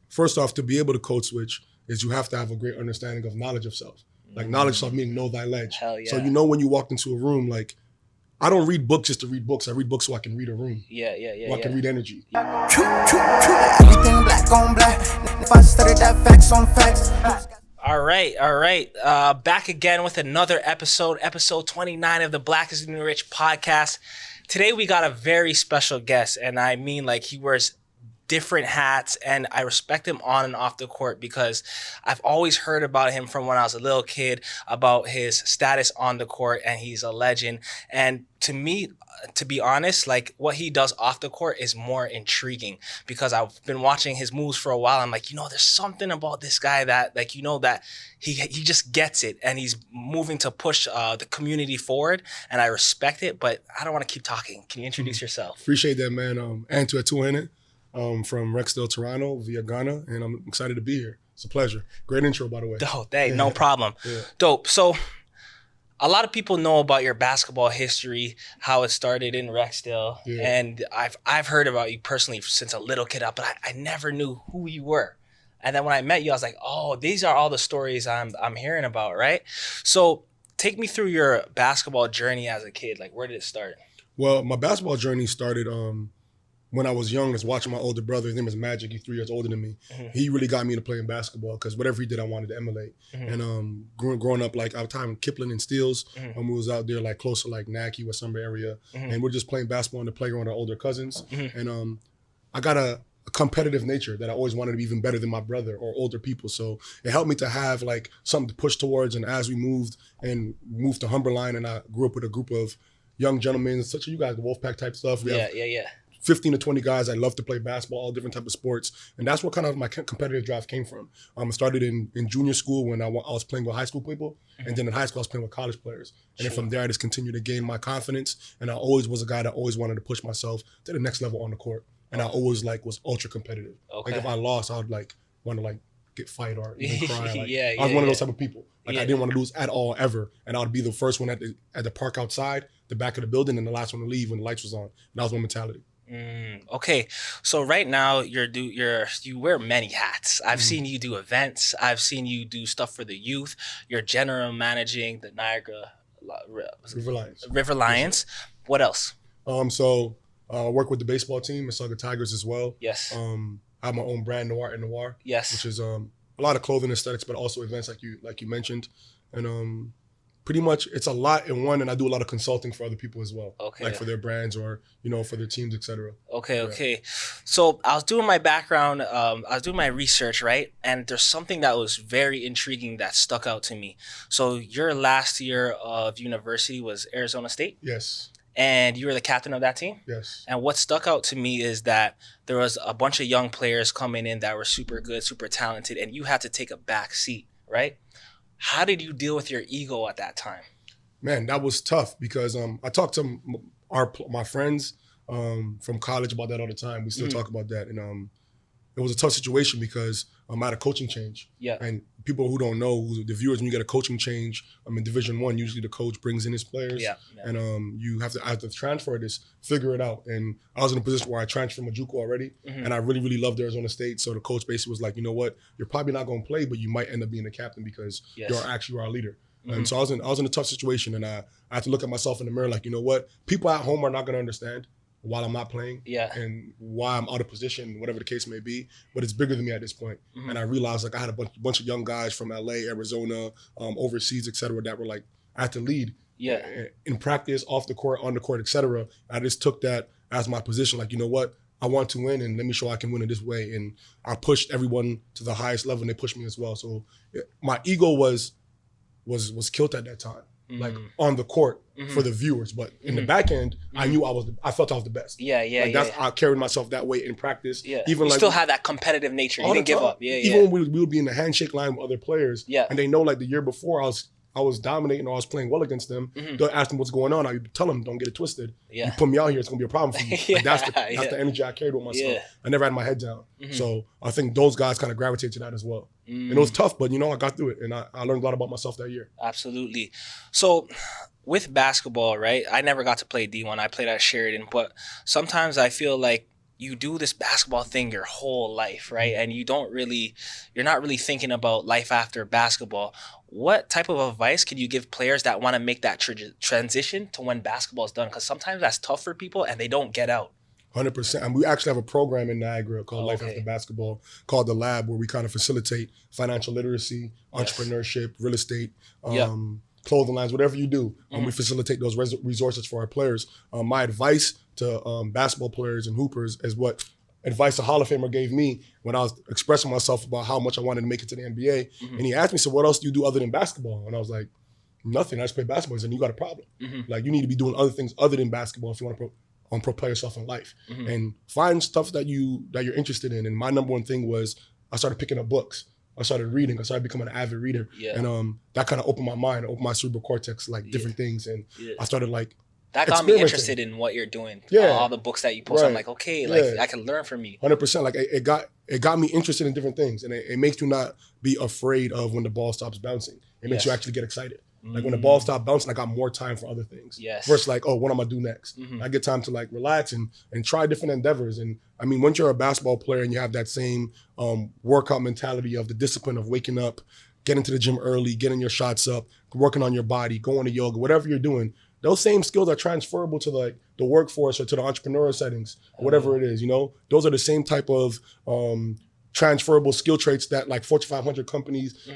first off, to be able to code switch is you have to have a great understanding of knowledge of self. Like knowledge of self meaning know thy ledge. Hell yeah. So you know when you walk into a room, like I don't read books just to read books. I read books so I can read a room. Yeah. So I can read energy. Everything black on black. If I studied that facts on facts. All right. Back again with another episode 29 of the Black is the New Rich podcast. Today we got a very special guest, and I mean like he wears different hats, and I respect him on and off the court because I've always heard about him from when I was a little kid, about his status on the court, and he's a legend. And to me, to be honest, like what he does off the court is more intriguing because I've been watching his moves for a while. I'm like, there's something about this guy that that he just gets it, and he's moving to push the community forward, and I respect it, but I don't want to keep talking. Can you introduce yourself? Appreciate that, man. Antwi from Rexdale, Toronto via Ghana, and I'm excited to be here. It's a pleasure. Great intro, by the way. Dope, hey, no problem. Yeah. Dope. So a lot of people know about your basketball history, how it started in Rexdale, and I've heard about you personally since a little kid up, but I never knew who you were. And then when I met you, I was like, oh, these are all the stories I'm hearing about, right? So take me through your basketball journey as a kid. Like, where did it start? Well, my basketball journey started when I was young. I was watching my older brother. His name is Magic. He's 3 years older than me. Mm-hmm. He really got me into playing basketball because whatever he did, I wanted to emulate. Mm-hmm. And growing up, like, I was time Kipling and Steeles, when we was out there, like, close to, like, Naki, West Summer area. Mm-hmm. And we're just playing basketball in the playground with our older cousins. Mm-hmm. And I got a competitive nature that I always wanted to be even better than my brother or older people. So it helped me to have, like, something to push towards. And as we moved to Humberline, and I grew up with a group of young gentlemen, such as you guys, the Wolfpack type stuff. We have 15 to 20 guys that love to play basketball, all different type of sports. And that's what kind of my competitive drive came from. It started in junior school when I was playing with high school people. Mm-hmm. And then in high school, I was playing with college players. And then from there, I just continued to gain my confidence. And I always was a guy that always wanted to push myself to the next level on the court. And I always was ultra competitive. Okay. Like if I lost, I would want to get fight or even cry. I was one of those type of people. I didn't want to lose at all ever. And I would be the first one at the park outside, the back of the building, and the last one to leave when the lights was on. And that was my mentality. Okay, so right now you wear many hats. I've seen you do events. I've seen you do stuff for the youth. You're general managing the Niagara River Lions. What else? So I work with the baseball team, Mississauga Tigers as well. Yes. I have my own brand, Noir. Yes. Which is a lot of clothing aesthetics, but also events like you mentioned, and pretty much it's a lot in one, and I do a lot of consulting for other people as well. Okay. Like for their brands or, for their teams, etc. Okay. So I was doing my background, I was doing my research, right? And there's something that was very intriguing that stuck out to me. So your last year of university was Arizona State? Yes. And you were the captain of that team? Yes. And what stuck out to me is that there was a bunch of young players coming in that were super good, super talented, and you had to take a back seat, right? How did you deal with your ego at that time? Man, that was tough because I talked to my friends from college about that all the time. We still talk about that. And it was a tough situation because I had a coaching change. Yeah. And people who don't know, the viewers, when you get a coaching change, in Division I, usually the coach brings in his players. Yeah. And you have to transfer this, figure it out. And I was in a position where I transferred from JUCO already. Mm-hmm. And I really, really loved Arizona State. So the coach basically was like, you know what, you're probably not going to play, but you might end up being the captain because you're actually our leader. Mm-hmm. And so I was in a tough situation, and I had to look at myself in the mirror like, you know what, people at home are not going to understand while I'm not playing and why I'm out of position, whatever the case may be. But it's bigger than me at this point. Mm-hmm. And I realized I had a bunch of young guys from LA, Arizona, overseas, et cetera, that were I had to lead in practice, off the court, on the court, et cetera. I just took that as my position. Like, you know what? I want to win, and let me show I can win in this way. And I pushed everyone to the highest level, and they pushed me as well. So my ego was killed at that time. Like on the court for the viewers, but in the back end, I knew I felt I was the best. I carried myself that way in practice. Yeah, even you still had that competitive nature. You didn't give up. Even when we would be in the handshake line with other players. And they know the year before I was dominating or I was playing well against them. They'll ask them what's going on. I would tell them, don't get it twisted. You put me out here, it's gonna be a problem for you. That's the energy I carried with myself. I never had my head down. So I think those guys kind of gravitate to that as well. And it was tough, but I got through it, and I learned a lot about myself that year. Absolutely. So with basketball, right? I never got to play D1. I played at Sheridan, but sometimes I feel like you do this basketball thing your whole life, right? And you're not really thinking about life after basketball. What type of advice could you give players that want to make that transition to when basketball is done? Because sometimes that's tough for people and they don't get out. 100%. And we actually have a program in Niagara called Life After Basketball, called The Lab, where we kind of facilitate financial literacy, entrepreneurship, real estate, clothing lines, whatever you do. We facilitate those resources for our players. My advice to basketball players and hoopers is what advice a Hall of Famer gave me when I was expressing myself about how much I wanted to make it to the NBA. And he asked me, so what else do you do other than basketball? And I was like, nothing. I just play basketball. He said, you got a problem. Like, you need to be doing other things other than basketball if you want to propel yourself in life. And find stuff that you're interested in. And my number one thing was I started picking up books. I started reading. I started becoming an avid reader. And that kind of opened my mind, opened my cerebral cortex, like different things. And I started like that got me interested in what you're doing. All the books that you post. I'm like, okay, like I can learn from you. 100%. Like it got me interested in different things. And it makes you not be afraid of when the ball stops bouncing. It makes you actually get excited. Like when the ball stopped bouncing, I got more time for other things. Versus like, oh, what am I gonna do next? I get time to like relax and try different endeavors. And I mean, once you're a basketball player and you have that same workout mentality of the discipline of waking up, getting to the gym early, getting your shots up, working on your body, going to yoga, whatever you're doing, those same skills are transferable to like the workforce or to the entrepreneurial settings, or whatever it is, you know? Those are the same type of transferable skill traits that like Fortune 500 companies,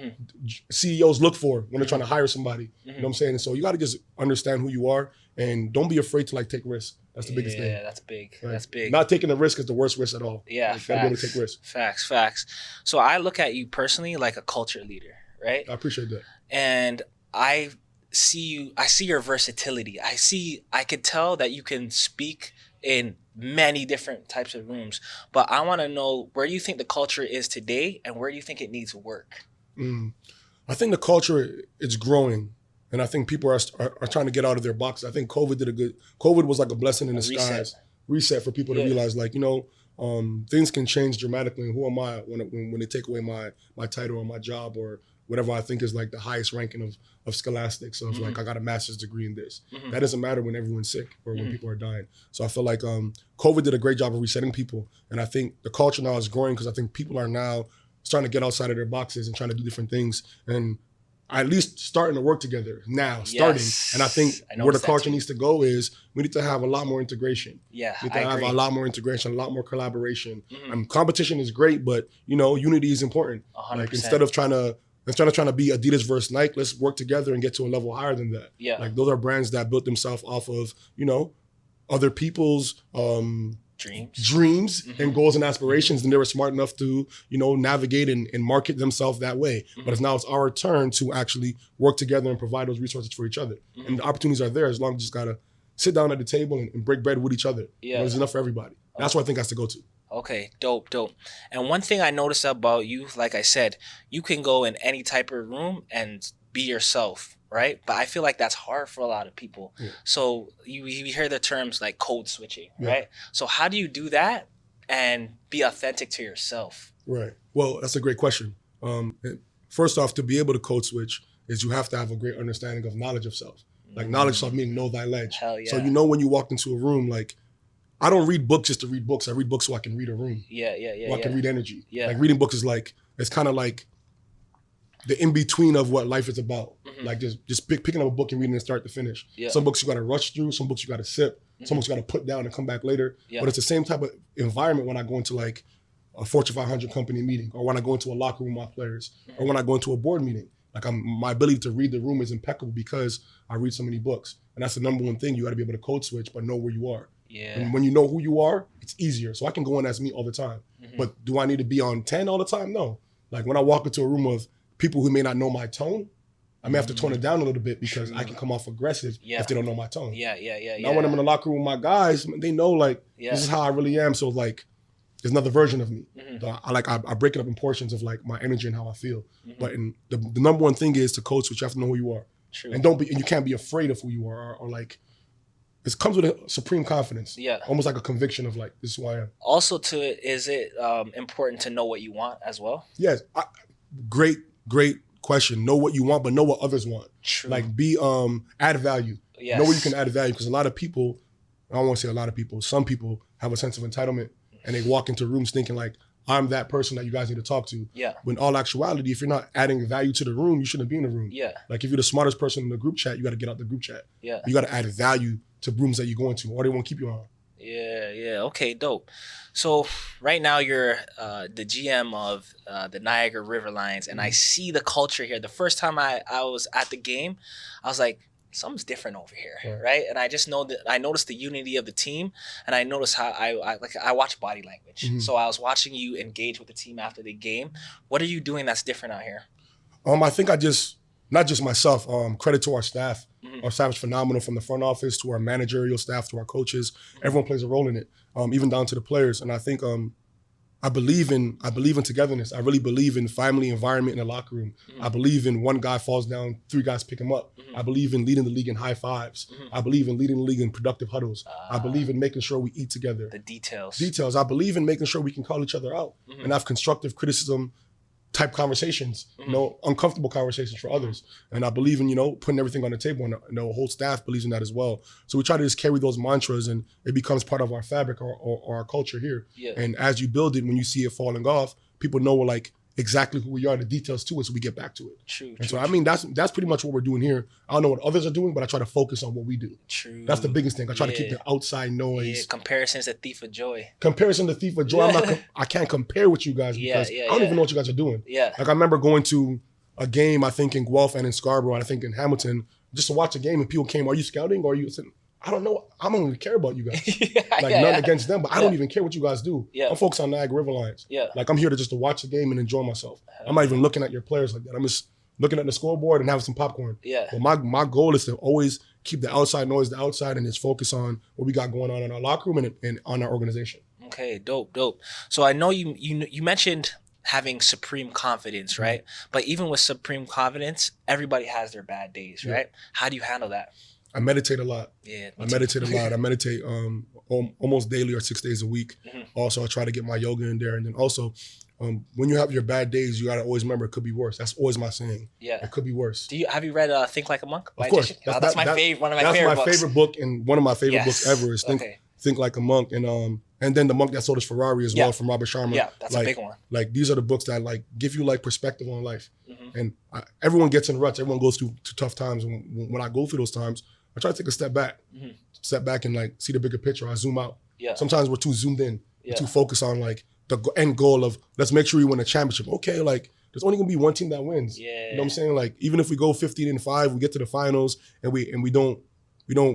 CEOs look for when they're trying to hire somebody. You know what I'm saying? And so you got to just understand who you are and don't be afraid to like take risks. That's the biggest thing. Yeah, that's big. Right? That's big. Not taking a risk is the worst risk at all. Yeah, like, facts. Gotta be able to take risks. Facts. So I look at you personally like a culture leader, right? I appreciate that. And I see your versatility. I could tell that you can speak in many different types of rooms, but I want to know, where do you think the culture is today and where do you think it needs work? I think the culture is growing, and I think people are trying to get out of their box. I think COVID was like a blessing in disguise, reset for people to realize, like, you know, things can change dramatically. And who am I when they take away my title or my job or whatever I think is like the highest ranking of scholastics of like, I got a master's degree in this. That doesn't matter when everyone's sick or when people are dying. So I feel like COVID did a great job of resetting people. And I think the culture now is growing because I think people are now starting to get outside of their boxes and trying to do different things. And at least starting to work together now, And I think where the culture needs to go is we need to have a lot more integration. We need to have a lot more integration, a lot more collaboration. Competition is great, but you know, unity is important. 100%. Like instead of trying to be Adidas versus Nike, let's work together and get to a level higher than that. Like those are brands that built themselves off of, you know, other people's dreams and goals and aspirations, and they were smart enough to, you know, navigate and market themselves that way. But now it's our turn to actually work together and provide those resources for each other. And the opportunities are there as long as you just gotta sit down at the table and break bread with each other. There's enough for everybody. That's what I think has to go to. Okay, dope. And one thing I noticed about you, like I said, you can go in any type of room and be yourself, right? But I feel like that's hard for a lot of people. So you hear the terms like code switching, right? So how do you do that and be authentic to yourself? Right. Well, that's a great question. First off, to be able to code switch is you have to have a great understanding of knowledge of self. Like knowledge of self meaning know thy ledge. Hell yeah. So you know when you walk into a room, like, I don't read books just to read books. I read books so I can read a room. I can read energy. Like reading books is like, it's kind of like the in-between of what life is about. Like just picking up a book and reading it start to finish. Some books you got to rush through. Some books you got to sip. Some books you got to put down and come back later. But it's the same type of environment when I go into like a Fortune 500 company meeting, or when I go into a locker room with my players, or when I go into a board meeting. Like my ability to read the room is impeccable because I read so many books. And that's the number one thing. You got to be able to code switch, but know where you are. And when you know who you are, it's easier. So I can go in as me all the time. But do I need to be on 10 all the time? No. Like when I walk into a room of people who may not know my tone, I may have to tone it down a little bit because I can come off aggressive if they don't know my tone. Now when I'm in the locker room with my guys, they know like this is how I really am. So like there's another version of me. I break it up in portions of like my energy and how I feel. But the number one thing is to code switch. You have to know who you are. And you can't be afraid of who you are or like, it comes with a supreme confidence. Almost like a conviction of like, this is who I am. Also to it, is it important to know what you want as well? Yes. Great question. Know what you want, but know what others want. Like add value. Know where you can add value. Because a lot of people, I don't want to say a lot of people, some people have a sense of entitlement and they walk into rooms thinking like, I'm that person that you guys need to talk to. Yeah. When in all actuality, if you're not adding value to the room, you shouldn't be in the room. Yeah. Like if you're the smartest person in the group chat, you got to get out the group chat. Yeah. You got to add value to rooms that you go into, or they won't keep you on. Yeah. Okay, dope. So right now you're the GM of the Niagara River Lions, and I see the culture here. The first time I was at the game, I was like, something's different over here, right? And I just know that I noticed the unity of the team, and I noticed how I watch body language. So I was watching you engage with the team after the game. What are you doing that's different out here? I think not just myself, credit to our staff. Our staff is phenomenal, from the front office to our managerial staff to our coaches. Everyone plays a role in it, even down to the players. And I think I believe in togetherness. I really believe in family environment in the locker room. I believe in one guy falls down, 3 guys pick him up. I believe in leading the league in high fives. I believe in leading the league in productive huddles. I believe in making sure we eat together. The details. I believe in making sure we can call each other out and have constructive criticism type conversations, uncomfortable conversations for others. And I believe in, putting everything on the table, and the whole staff believes in that as well. So we try to just carry those mantras, and it becomes part of our fabric or our culture here. Yeah. And as you build it, when you see it falling off, people know we're like exactly who we are, the details to it, so we get back to it. True. I mean, that's pretty much what we're doing here. I don't know what others are doing, but I try to focus on what we do. True. That's the biggest thing. I try to keep the outside noise. Yeah, comparison's a thief of joy. Comparison to thief of joy. I can't compare with you guys because I don't even know what you guys are doing. Yeah. Like I remember going to a game, I think in Guelph and in Scarborough, and I think in Hamilton, just to watch a game, and people came, are you scouting or are you sitting? I don't know. I don't even care about you guys. Nothing against them, but I don't even care what you guys do. Yeah. I'm focused on Niagara River Lions. Yeah. Like I'm here to watch the game and enjoy myself. I'm not even looking at your players like that. I'm just looking at the scoreboard and having some popcorn. Yeah. But my goal is to always keep the outside noise the outside and just focus on what we got going on in our locker room and on our organization. Okay, dope. So I know you mentioned having supreme confidence, right? But even with supreme confidence, everybody has their bad days, right? How do you handle that? I meditate a lot. Yeah, I meditate a lot. I meditate almost daily or 6 days a week. Also, I try to get my yoga in there. And then also, when you have your bad days, you got to always remember it could be worse. That's always my saying. Yeah. It could be worse. Have you read Think Like a Monk? Of course. That's my favorite. One of my favorite books. That's my favorite book, and one of my favorite books ever is Think Like a Monk. And then The Monk That Sold His Ferrari as well from Robert Sharma. Yeah, that's a big one. Like these are the books that like give you like perspective on life. And everyone gets in ruts. Everyone goes through tough times. And when I go through those times, I try to take a step back and like see the bigger picture. I zoom out. Yeah. Sometimes we're too zoomed in. We're too focused on like the end goal of let's make sure we win a championship. Okay, like there's only gonna be one team that wins. Yeah. You know what I'm saying? Like even if we go 15-5, we get to the finals and we don't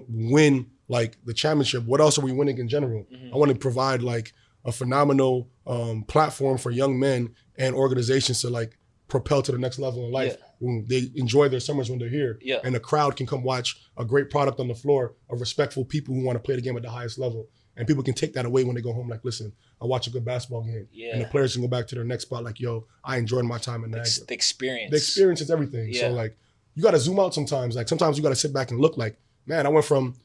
win like the championship. What else are we winning in general? I want to provide like a phenomenal platform for young men and organizations to like propel to the next level in life. When they enjoy their summers when they're here. Yeah. And the crowd can come watch a great product on the floor of respectful people who want to play the game at the highest level. And people can take that away when they go home. Like, listen, I watch a good basketball game. Yeah. And the players can go back to their next spot like, yo, I enjoyed my time in Niagara. The experience. The experience is everything. Yeah. So like, you got to zoom out sometimes. Like sometimes you got to sit back and look like, man, I went from,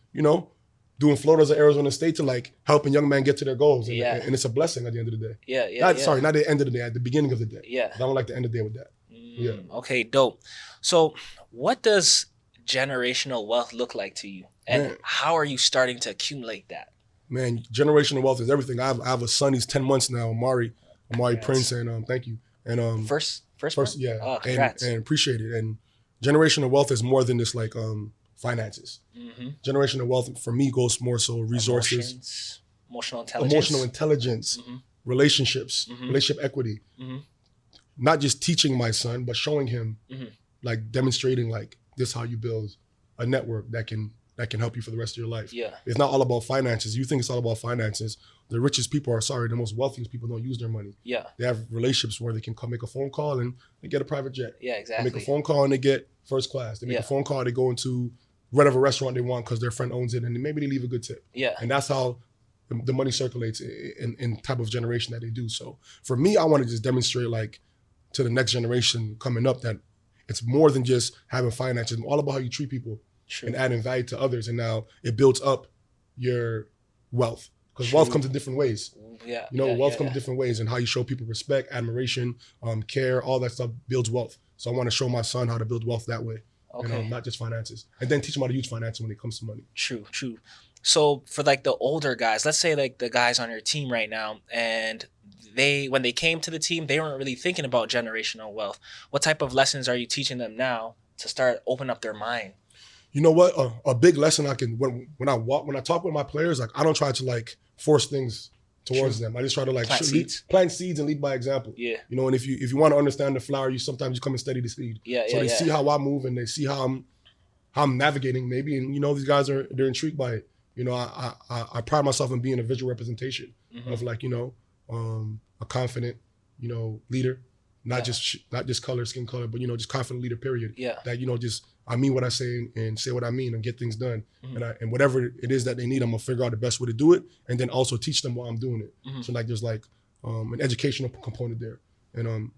doing floaters at Arizona State to like helping young men get to their goals. And it's a blessing at the end of the day. Sorry, not the end of the day, at the beginning of the day. Yeah. I don't like to end the day with that. Yeah. Okay, dope. So what does generational wealth look like to you? And how are you starting to accumulate that? Man, generational wealth is everything. I have a son, he's 10 months now, Amari Prince, and thank you. And first yeah. Oh, congrats. And appreciate it. And generational wealth is more than just like finances. Generational wealth for me goes more so resources, emotional intelligence, relationships, relationship equity. Not just teaching my son, but showing him, like demonstrating like this is how you build a network that can help you for the rest of your life. Yeah. It's not all about finances. You think it's all about finances. The richest people the most wealthiest people don't use their money. Yeah. They have relationships where they can come make a phone call and they get a private jet. Yeah, exactly. They make a phone call and they get first class. They make a phone call, they go into whatever restaurant they want because their friend owns it, and maybe they leave a good tip. Yeah. And that's how the money circulates in type of generation that they do. So for me, I want to just demonstrate like to the next generation coming up that it's more than just having finances. It's all about how you treat people and adding value to others. And now it builds up your wealth because wealth comes in different ways. Yeah. Wealth comes in different ways, and how you show people respect, admiration, care, all that stuff builds wealth. So I want to show my son how to build wealth that way. Okay. And not just finances. And then teach him how to use finances when it comes to money. True. So for like the older guys, let's say like the guys on your team right now, and when they came to the team, they weren't really thinking about generational wealth. What type of lessons are you teaching them now to start open up their mind? You know what? A big lesson I can when I talk with my players, like I don't try to like force things towards them. I just try to like plant seeds and lead by example. Yeah. You know, and if you want to understand the flower, you sometimes come and study the seed. Yeah. So they see how I move and they see how I'm navigating maybe, and you know these guys they're intrigued by it. You know, I pride myself in being a visual representation of like, you know, a confident, you know, leader, not just color, skin color, but you know, just confident leader. Period. Yeah. That you know, just I mean what I say and say what I mean and get things done. And whatever it is that they need, I'm gonna figure out the best way to do it, and then also teach them while I'm doing it. So like there's like an educational component there. And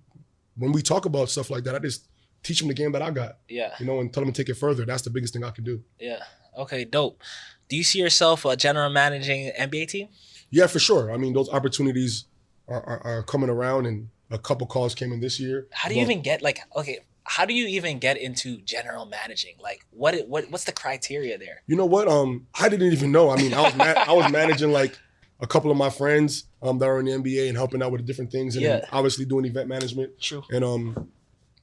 when we talk about stuff like that, I just teach them the game that I got. Yeah. You know, and tell them to take it further. That's the biggest thing I can do. Yeah. Okay. Dope. Do you see yourself general managing an NBA team? Yeah, for sure. I mean, those opportunities are coming around, and a couple calls came in this year. How do you even get how do you even get into general managing? Like, what's the criteria there? You know what? I didn't even know. I mean, I was managing like a couple of my friends that are in the NBA and helping out with different things, and then obviously doing event management. True. And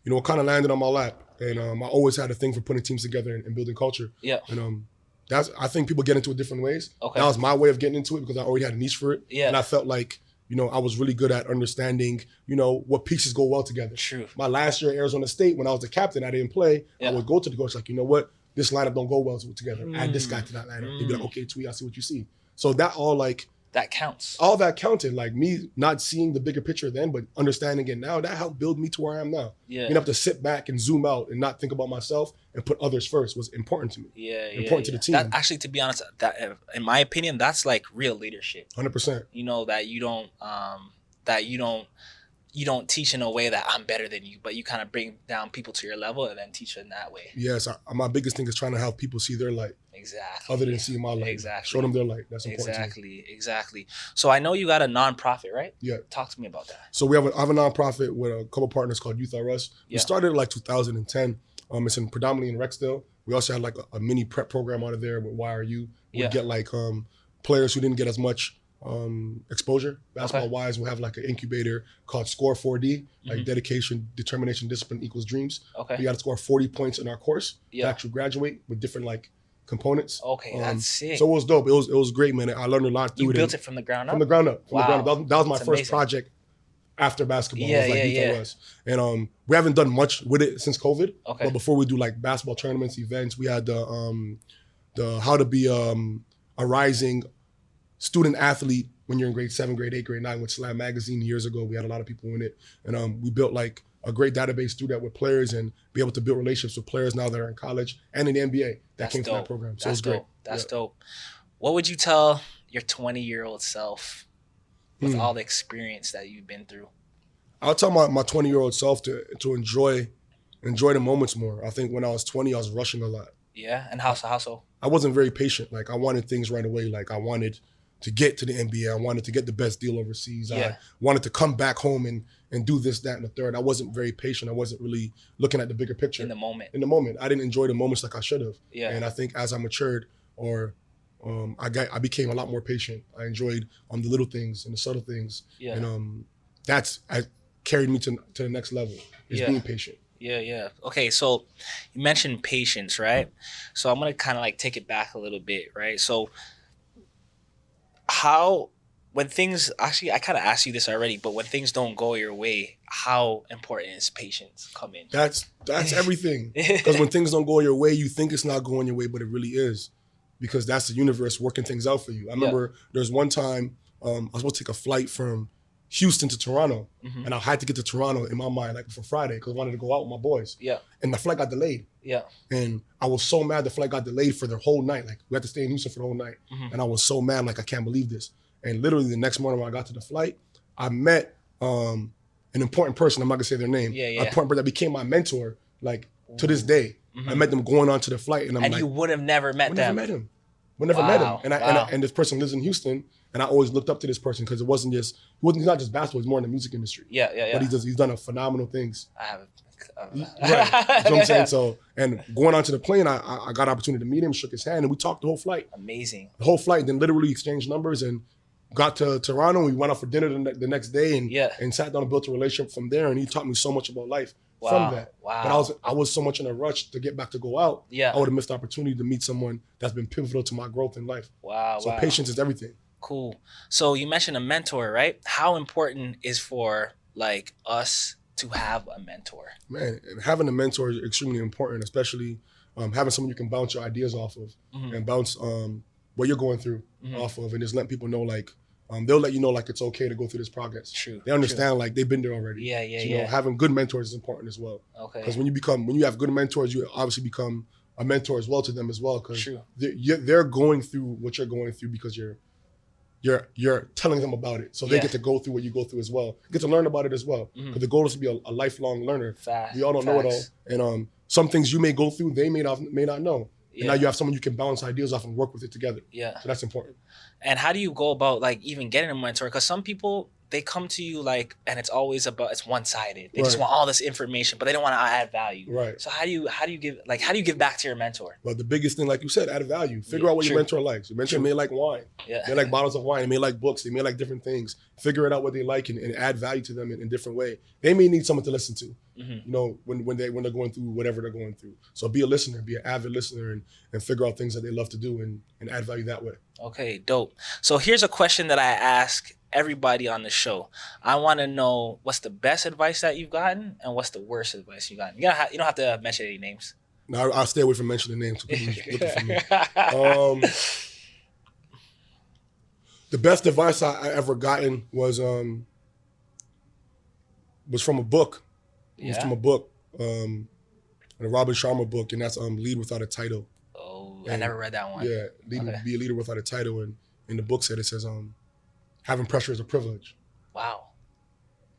you know, it kind of landed on my lap, and I always had a thing for putting teams together and building culture. Yeah. And I think people get into it different ways. Okay. That was my way of getting into it because I already had a niche for it. Yeah. And I felt like, you know, I was really good at understanding, you know, what pieces go well together. True. My last year at Arizona State, when I was the captain, I didn't play. I would go to the coach like, you know what, this lineup don't go well together. Add this guy to that lineup. He'd be like, okay, Twee, I see what you see. So that all like, that counts. all that counted. Like me not seeing the bigger picture then, but understanding it now, that helped build me to where I am now. Yeah. You have to sit back and zoom out and not think about myself and put others first was important to me. Yeah. Important to the team. That, actually, to be honest, that in my opinion, that's like real leadership. 100%. You know, that you don't teach in a way that I'm better than you, but you kind of bring down people to your level and then teach in that way. Yes, my biggest thing is trying to help people see their light. Exactly. Other than seeing my light. Exactly. Show them their light. That's important to me. Exactly. So I know you got a nonprofit, right? Yeah. Talk to me about that. So I have a nonprofit with a couple partners called Youth R Us. We started in like 2010. It's predominantly in Rexdale. We also had like a mini prep program out of there with YRU. We get like players who didn't get as much exposure basketball wise. We have like an incubator called Score 4D, like dedication, determination, discipline equals dreams. Okay. We got to score 40 points in our course to actually graduate with different like components. Okay, that's sick. So it was dope. It was great, man. I learned a lot through it. You built it from the ground up? From the ground up. Wow. That was my That's first amazing. project after basketball. Yeah, it was like yeah, Youth R Us. And we haven't done much with it since COVID. Okay. But before we do like basketball tournaments, events, we had the how to be a rising student athlete when you're in grade 7, grade 8, grade 9 with Slam Magazine years ago. We had a lot of people in it. And we built like a great database through that with players and be able to build relationships with players now that are in college and in the NBA that came from that program. So it was great. That's dope. What would you tell your 20-year-old self with all the experience that you've been through? I'll tell my 20-year-old self to enjoy the moments more. I think when I was 20, I was rushing a lot. Yeah, and how so? I wasn't very patient. Like I wanted things right away. Like I wanted to get to the NBA. I wanted to get the best deal overseas. I wanted to come back home and do this, that, and the third. I wasn't very patient. I wasn't really looking at the bigger picture. In the moment. I didn't enjoy the moments like I should have. Yeah. And I think as I matured I became a lot more patient. I enjoyed the little things and the subtle things. Yeah. And that's carried me to the next level, is being patient. Yeah. Okay, so you mentioned patience, right? So I'm going to kind of like take it back a little bit, right? So when things, actually I kind of asked you this already, but when things don't go your way, how important is patience come in? That's everything. Because when things don't go your way, you think it's not going your way, but it really is. Because that's the universe working things out for you. I remember there's one time I was supposed to take a flight from Houston to Toronto, and I had to get to Toronto in my mind like for Friday because I wanted to go out with my boys. Yeah. And the flight got delayed. Yeah. And I was so mad the flight got delayed for the whole night. Like we had to stay in Houston for the whole night. And I was so mad, like I can't believe this. And literally the next morning when I got to the flight, I met an important person. I'm not gonna say their name. Yeah. An important person that became my mentor, like to this day. I met them going on to the flight, and I'm and like, you would have never met them. Never met him. but never met him. And Wow. and this person lives in Houston, and I always looked up to this person because he's not just basketball, he's more in the music industry. Yeah. But he's done a phenomenal things. I have. Right. That's what I'm saying. So, and going onto the plane, I got an opportunity to meet him, shook his hand, and we talked the whole flight. Amazing. The whole flight, then literally exchanged numbers and got to Toronto. We went out for dinner the next day and sat down and built a relationship from there. And he taught me so much about life from that. Wow. But I was so much in a rush to get back to go out. Yeah. I would have missed the opportunity to meet someone that's been pivotal to my growth in life. Wow. So patience is everything. Cool. So you mentioned a mentor, right? How important is for like us to have a mentor? Man, having a mentor is extremely important, especially having someone you can bounce your ideas off of and bounce what you're going through off of, and just let people know like they'll let you know like it's okay to go through this progress. True. They understand like they've been there already. Yeah. So, you know, having good mentors is important as well. Okay. Because when you have good mentors, you obviously become a mentor as well to them as well. Because they're going through what you're going through because you're telling them about it. So they get to go through what you go through as well. Get to learn about it as well. Because the goal is to be a lifelong learner. We all don't know it all. And some things you may go through, they may not know. And now you have someone you can bounce ideas off and work with it together. Yeah. So that's important. And how do you go about like even getting a mentor? Because some people, they come to you like, and it's always it's one-sided. They just want all this information, but they don't want to add value. Right. So how do you give back to your mentor? Well, the biggest thing, like you said, add value. Figure out what your mentor likes. Your mentor may like wine. Yeah. They like bottles of wine. They may like books. They may like different things. Figure it out what they like and add value to them in a different way. They may need someone to listen to. You know, when they're going through whatever they're going through. So be a listener, be an avid listener, and figure out things that they love to do and add value that way. Okay, dope. So here's a question that I ask everybody on the show. I want to know what's the best advice that you've gotten and what's the worst advice you've gotten. You don't have to mention any names. No, I'll stay away from mentioning names. So people looking for me. The best advice I ever gotten was from a book. It was from a book, a Robin Sharma book, and that's Lead Without a Title. Oh, I never read that one. Yeah, be a leader without a title, and in the book it says having pressure is a privilege. Wow.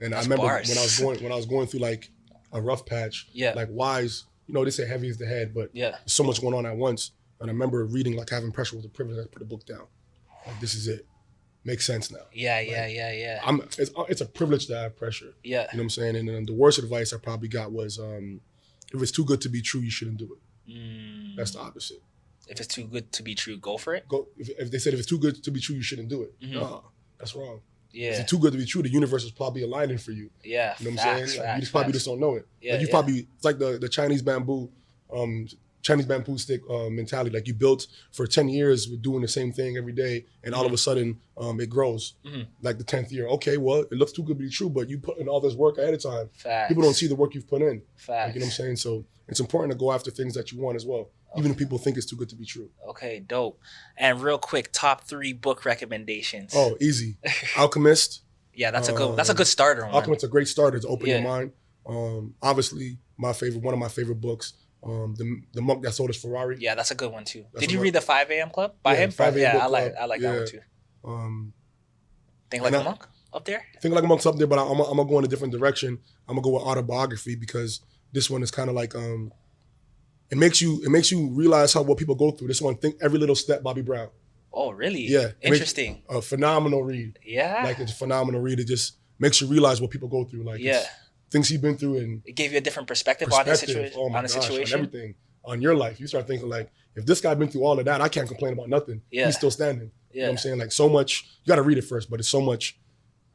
And that's I remember when I was going through like a rough patch, like wise, you know, they say heavy is the head, but there's so much going on at once. And I remember reading like having pressure was a privilege. I put the book down. Like this is it. Makes sense now. Yeah. It's a privilege to have pressure. Yeah. You know what I'm saying? And then the worst advice I probably got was if it's too good to be true, you shouldn't do it. That's the opposite. If it's too good to be true, go for it? Go. If they said if it's too good to be true, you shouldn't do it. No, that's wrong. Yeah. If it's too good to be true, the universe is probably aligning for you. Yeah. You know what I'm saying? You probably just don't know it. Yeah. Like it's like the Chinese bamboo stick mentality. Like you built for 10 years with doing the same thing every day, and all of a sudden it grows. Like the 10th year. Okay, well, it looks too good to be true, but you put in all this work ahead of time. People don't see the work you've put in. Like, you know what I'm saying? So it's important to go after things that you want as well, even if people think it's too good to be true. Okay, dope. And real quick, top 3 book recommendations. Oh, easy. Alchemist. Yeah, that's a good starter one. Alchemist's a great starter to open your mind. Obviously, one of my favorite books. The Monk That Sold His Ferrari. Yeah, that's a good one too. Did you read the 5 a.m. Club by him? 5 a.m. I like that one too. Think Like a Monk up there? Think Like a Monk's up there, but I'm gonna go in a different direction. I'm gonna go with autobiography because this one is kind of like it makes you realize what people go through. This one, Think Every Little Step, Bobby Brown. Oh, really? Yeah. Interesting. A phenomenal read. Yeah. Like it's a phenomenal read. It just makes you realize what people go through. Like things he's been through, and it gave you a different perspective on the situation. Oh my gosh, on everything, on your life. You start thinking like, if this guy been through all of that, I can't complain about nothing. Yeah. He's still standing. You know what I'm saying? Like so much, you got to read it first, but it's so much,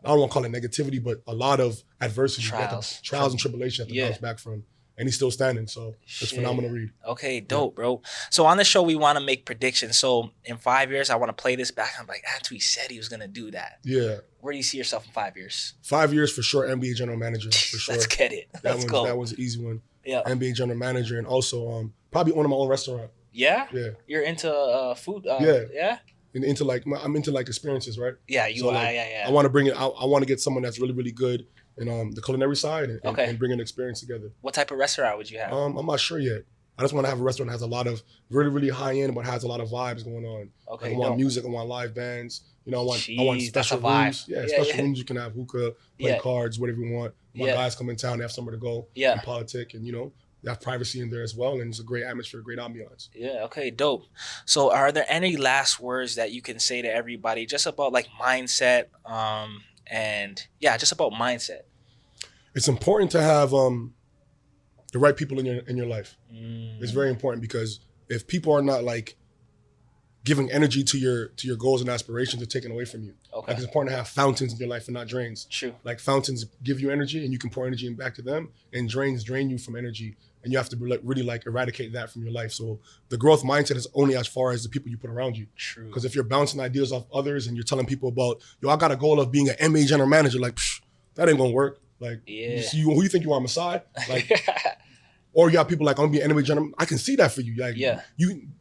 I don't want to call it negativity, but a lot of adversity, trials and tribulations to bounce back from. And he's still standing, so it's phenomenal read. Okay, dope, bro. So on the show, we want to make predictions. So in 5 years, I want to play this back. I'm like, Antwi said he was going to do that. Yeah. Where do you see yourself in 5 years? 5 years for sure, NBA general manager, for sure. Let's get it. Let's go. That one's an easy one. Yeah. NBA general manager, and also probably owning my own restaurant. Yeah? Yeah. You're into food? Yeah? I'm into experiences, right? Yeah, I want to bring it out. I want to get someone that's really, really good in the culinary side and bring an experience together. What type of restaurant would you have? I'm not sure yet. I just want to have a restaurant that has a lot of really, really high end, but has a lot of vibes going on. Okay. Like I want music. I want live bands. You know, I want special rooms. Yeah, special rooms. You can have hookah, play cards, whatever you want. My guys come in town, they have somewhere to go and politic, and have privacy in there as well, and it's a great atmosphere, great ambiance. Yeah. Okay. Dope. So, are there any last words that you can say to everybody, just about like mindset, and yeah, just about mindset? It's important to have the right people in your life. It's very important, because if people are not like giving energy to your goals and aspirations, are taken away from you. Okay. Like, it's important to have fountains in your life and not drains. True. Like, fountains give you energy and you can pour energy in back to them, and drains drain you from energy, and you have to really like eradicate that from your life. So the growth mindset is only as far as the people you put around you. True. Because if you're bouncing ideas off others and you're telling people about, yo, I got a goal of being an MA general manager, like, that ain't gonna work. Like, Yeah. who you think you are, Masai? Like, or you have people like, I'm gonna be an MA general. I can see that for you. Like, Yeah.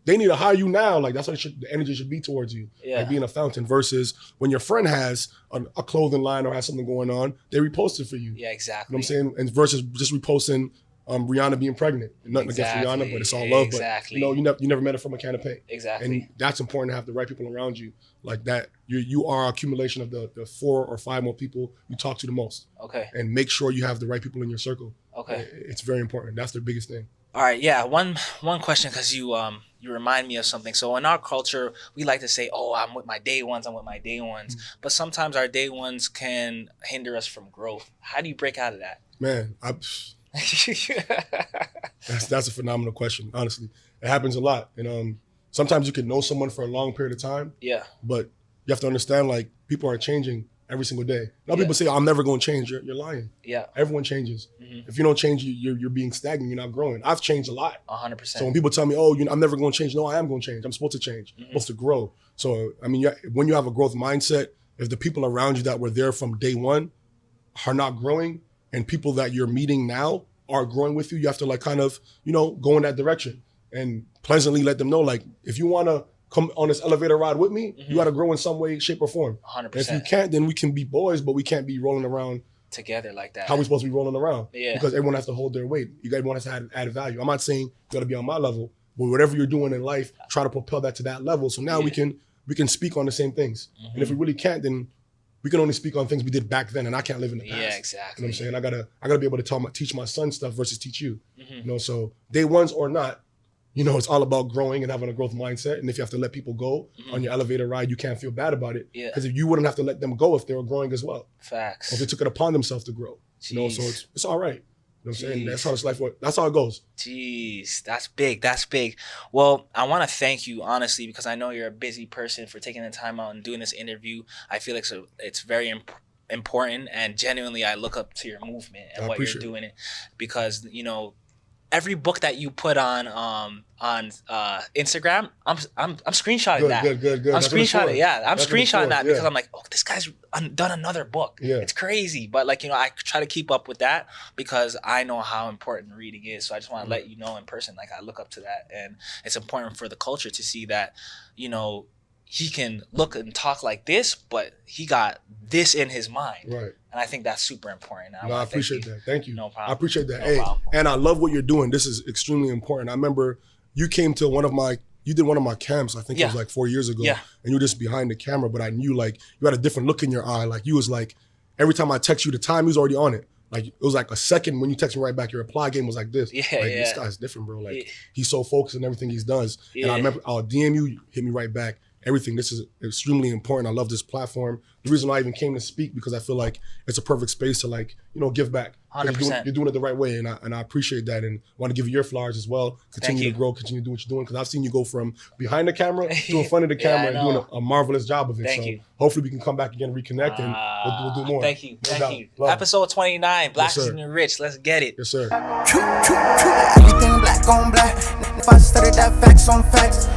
They need to hire you now. Like, that's what the energy should be towards you. Yeah. Like being a fountain, versus when your friend has a clothing line or has something going on, they repost it for you. Yeah. Exactly. You know what I'm saying? And versus just reposting Rihanna being pregnant. Nothing against Rihanna, but it's all love. Exactly. But you never met her from a can of paint. Exactly. And that's important to have the right people around you. Like that, you are accumulation of the 4 or 5 more people you talk to the most. Okay. And make sure you have the right people in your circle. Okay. It's very important. That's the biggest thing. All right, yeah. One question, because you remind me of something. So in our culture, we like to say, "Oh, I'm with my day ones. I'm with my day ones." Mm-hmm. But sometimes our day ones can hinder us from growth. How do you break out of that? Man, that's a phenomenal question. Honestly, it happens a lot. And sometimes you can know someone for a long period of time. Yeah. But you have to understand, like, people are changing every single day. Now Yeah. people say, I'm never going to change. You're lying. Yeah. Everyone changes. Mm-hmm. If you don't change, you're being stagnant. You're not growing. I've changed a lot. 100%. So when people tell me, oh, I'm never going to change. No, I am going to change. I'm supposed to change. I'm supposed to grow. So, I mean, when you have a growth mindset, if the people around you that were there from day one are not growing, and people that you're meeting now are growing with you, you have to like kind of, go in that direction and pleasantly let them know, like, if you want to come on this elevator ride with me, you got to grow in some way, shape, or form. 100%. If you can't, then we can be boys, but we can't be rolling around together like that. how we supposed to be rolling around. Yeah. Because everyone has to hold their weight. Everyone has to add added value. I'm not saying you got to be on my level, but whatever you're doing in life, try to propel that to that level. So now we can speak on the same things. And if we really can't, then we can only speak on things we did back then, and I can't live in the past. Yeah, exactly. You know what I'm saying? I gotta be able to teach my son stuff versus teach you. So day ones or not, it's all about growing and having a growth mindset. And if you have to let people go on your elevator ride, you can't feel bad about it. Yeah. Because if you wouldn't have to let them go if they were growing as well. Facts. Or if they took it upon themselves to grow. So it's all right. You know what I'm saying? That's how this life works. That's how it goes. Jeez, that's big. That's big. Well, I want to thank you, honestly, because I know you're a busy person, for taking the time out and doing this interview. I feel like it's very important, and genuinely, I look up to your movement and what you're doing it, because every book that you put on Instagram, I'm screenshotting that. Good. I'm screenshotting, yeah. I'm That's what it's screenshotting for, that yeah. because I'm like, oh, this guy's done another book. Yeah. It's crazy, but like I try to keep up with that because I know how important reading is. So I just want to let you know in person, like I look up to that, and it's important for the culture to see that, he can look and talk like this, but he got this in his mind. Right. And I think that's super important. I appreciate that. Thank you. No problem. I appreciate that. No problem. And I love what you're doing. This is extremely important. I remember you came to you did one of my camps, I think it was like 4 years ago. Yeah. And you were just behind the camera, but I knew like you had a different look in your eye. Like you was like, every time I text you the time, he was already on it. Like it was like a second when you text me right back, your reply game was like this. Yeah, like, yeah. This guy's different, bro. Like he's so focused on everything he does. Yeah. And I remember I'll DM you hit me right back. Everything. This is extremely important. I love this platform. The reason I even came to speak, because I feel like it's a perfect space to give back. 100%. You're doing it the right way, and I appreciate that, and want to give you your flowers as well. Continue to grow, continue to do what you're doing, because I've seen you go from behind the camera to in front of the camera and doing a marvelous job of it. Thank you. Hopefully we can come back again, reconnect, and we'll do more. Thank you. No Thank you. doubt. Episode 29, Black Yes, is in the Rich. Let's get it. Yes, sir. Everything black on black. If I study that facts on facts.